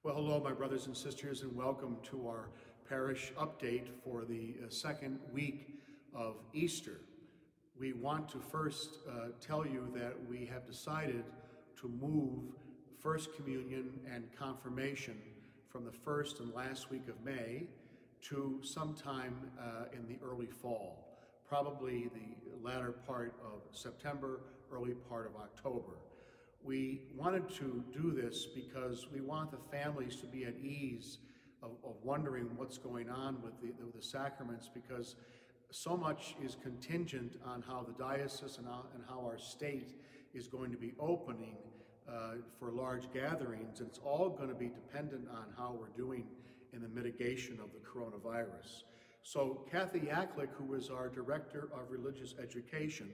Well, hello, my brothers and sisters, and welcome to our parish update for the second week of Easter. We want to first tell you that we have decided to move First Communion and Confirmation from the first and last week of May to sometime in the early fall, probably the latter part of September, early part of October. We wanted to do this because we want the families to be at ease of wondering what's going on with the sacraments, because so much is contingent on how the diocese and how our state is going to be opening for large gatherings, and it's all going to be dependent on how we're doing in the mitigation of the coronavirus. So Kathy Yaklick, who is our Director of Religious Education,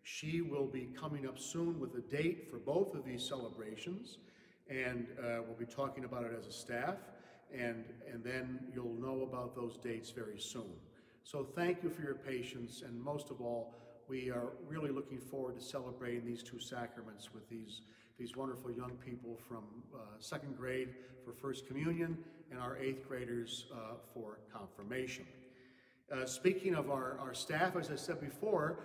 she will be coming up soon with a date for both of these celebrations, and we'll be talking about it as a staff, and then you'll know about those dates very soon. So thank you for your patience, and most of all, we are really looking forward to celebrating these two sacraments with these wonderful young people from second grade for First Communion and our eighth graders for Confirmation. Speaking of our staff, as I said before,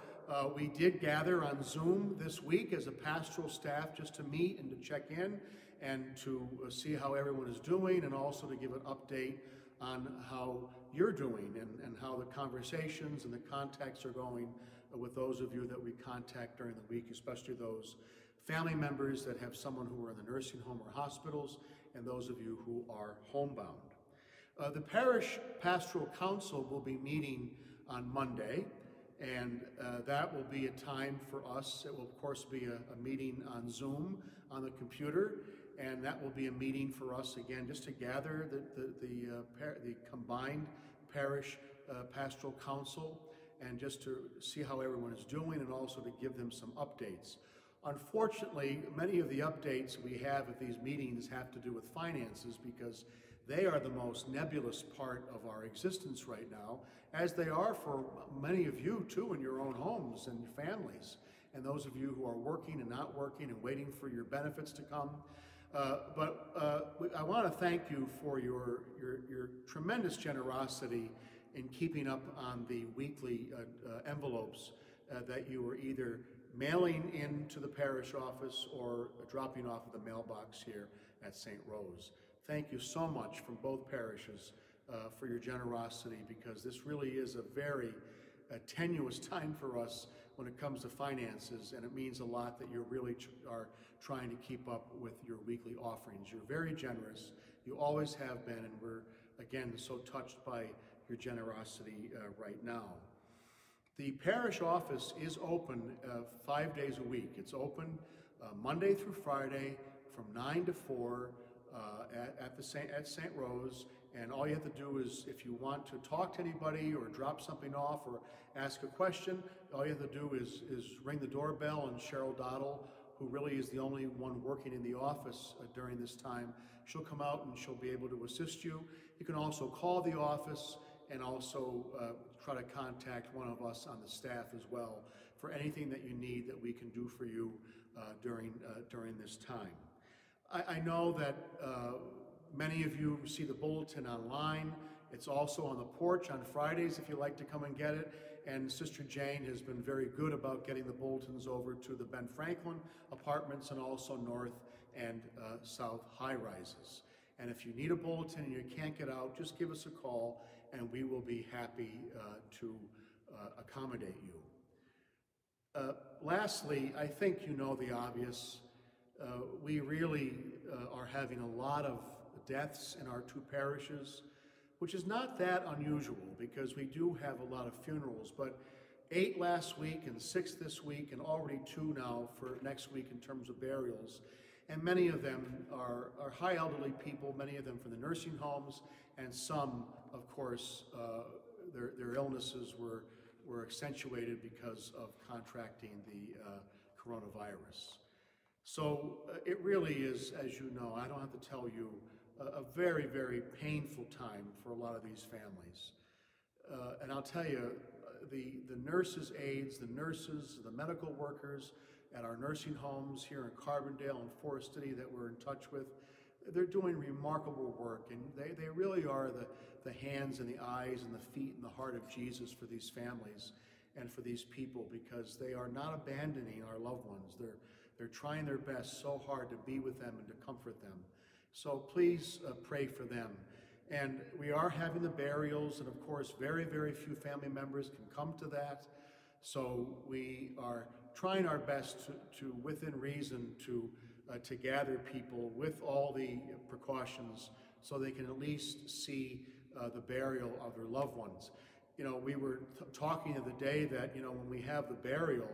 we did gather on Zoom this week as a pastoral staff just to meet and to check in and to see how everyone is doing, and also to give an update on how you're doing and how the conversations and the contacts are going with those of you that we contact during the week, especially those family members that have someone who are in the nursing home or hospitals, and those of you who are homebound. The Parish Pastoral Council will be meeting on Monday, and that will be a time for us. It will, of course, be a meeting on Zoom on the computer, and that will be a meeting for us, again, just to gather the combined Parish Pastoral Council, and just to see how everyone is doing, and also to give them some updates. Unfortunately, many of the updates we have at these meetings have to do with finances, because they are the most nebulous part of our existence right now, as they are for many of you too in your own homes and your families, and those of you who are working and not working and waiting for your benefits to come. I want to thank you for your tremendous generosity in keeping up on the weekly envelopes that you were either mailing into the parish office or dropping off at the mailbox here at St. Rose. Thank you so much from both parishes for your generosity, because this really is a very tenuous time for us when it comes to finances, and it means a lot that you really are trying to keep up with your weekly offerings. You're very generous. You always have been, and we're, again, so touched by your generosity right now. The parish office is open 5 days a week. It's open Monday through Friday from 9 to 4 at St. Rose, and all you have to do is, if you want to talk to anybody or drop something off or ask a question, all you have to do is ring the doorbell, and Cheryl Dottle, who really is the only one working in the office during this time, she'll come out and she'll be able to assist you. You can also call the office and also try to contact one of us on the staff as well for anything that you need that we can do for you during this time. I know that many of you see the bulletin online. It's also on the porch on Fridays if you'd like to come and get it. And Sister Jane has been very good about getting the bulletins over to the Ben Franklin apartments and also north and south high rises. And if you need a bulletin and you can't get out, just give us a call and we will be happy to accommodate you. Lastly, I think you know the obvious. We really are having a lot of deaths in our two parishes, which is not that unusual because we do have a lot of funerals, but 8 last week and 6 this week, and already 2 now for next week in terms of burials. And many of them are high elderly people, many of them from the nursing homes, and some, of course, their illnesses were accentuated because of contracting the coronavirus. So it really is, as you know, I don't have to tell you, a very, very painful time for a lot of these families. And I'll tell you, the nurses' aides, the nurses, the medical workers at our nursing homes here in Carbondale and Forest City that we're in touch with, they're doing remarkable work, and they really are the hands and the eyes and the feet and the heart of Jesus for these families and for these people, because they are not abandoning our loved ones. They're trying their best so hard to be with them and to comfort them. So please pray for them. And we are having the burials, and of course, very, very few family members can come to that. So we are trying our best to within reason, to gather people with all the precautions so they can at least see the burial of their loved ones. You know, we were talking the other day that, you know, when we have the burial,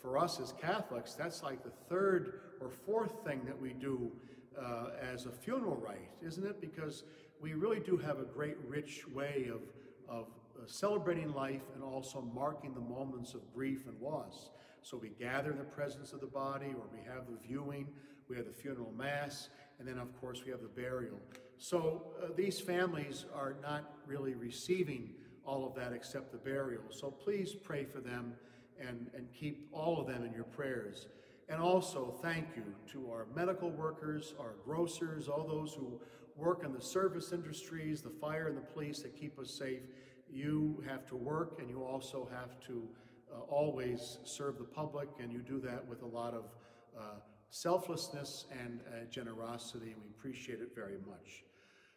for us as Catholics, that's like the third or fourth thing that we do as a funeral rite, isn't it? Because we really do have a great, rich way of celebrating life and also marking the moments of grief and loss. So we gather in the presence of the body, or we have the viewing, we have the funeral mass, and then of course we have the burial. So these families are not really receiving all of that except the burial. So please pray for them and keep all of them in your prayers. And also thank you to our medical workers, our grocers, all those who work in the service industries, the fire and the police that keep us safe. You have to work, and you also have to always serve the public, and you do that with a lot of selflessness and generosity, and we appreciate it very much.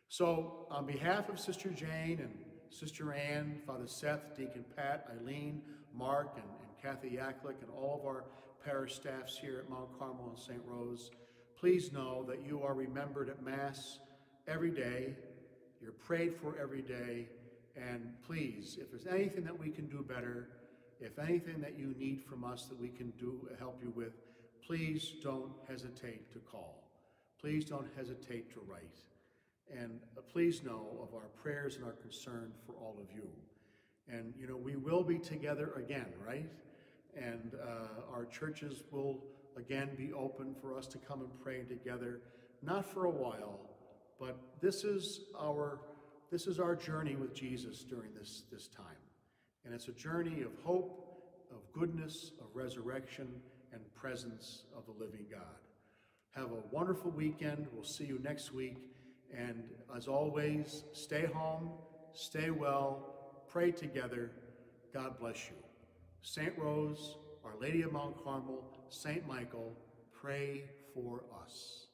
So on behalf of Sister Jane and Sister Ann, Father Seth, Deacon Pat, Eileen, Mark, and Kathy Yaklick, and all of our parish staffs here at Mount Carmel and St. Rose, please know that you are remembered at Mass every day. You're prayed for every day. And please, if there's anything that we can do better, if anything that you need from us that we can do, help you with, please don't hesitate to call. Please don't hesitate to write. And please know of our prayers and our concern for all of you. And, you know, we will be together again, right? And our churches will again be open for us to come and pray together, not for a while, but this is our journey with Jesus during this time. And it's a journey of hope, of goodness, of resurrection, and presence of the living God. Have a wonderful weekend. We'll see you next week. And as always, stay home, stay well, pray together. God bless you. St. Rose, Our Lady of Mount Carmel, St. Michael, pray for us.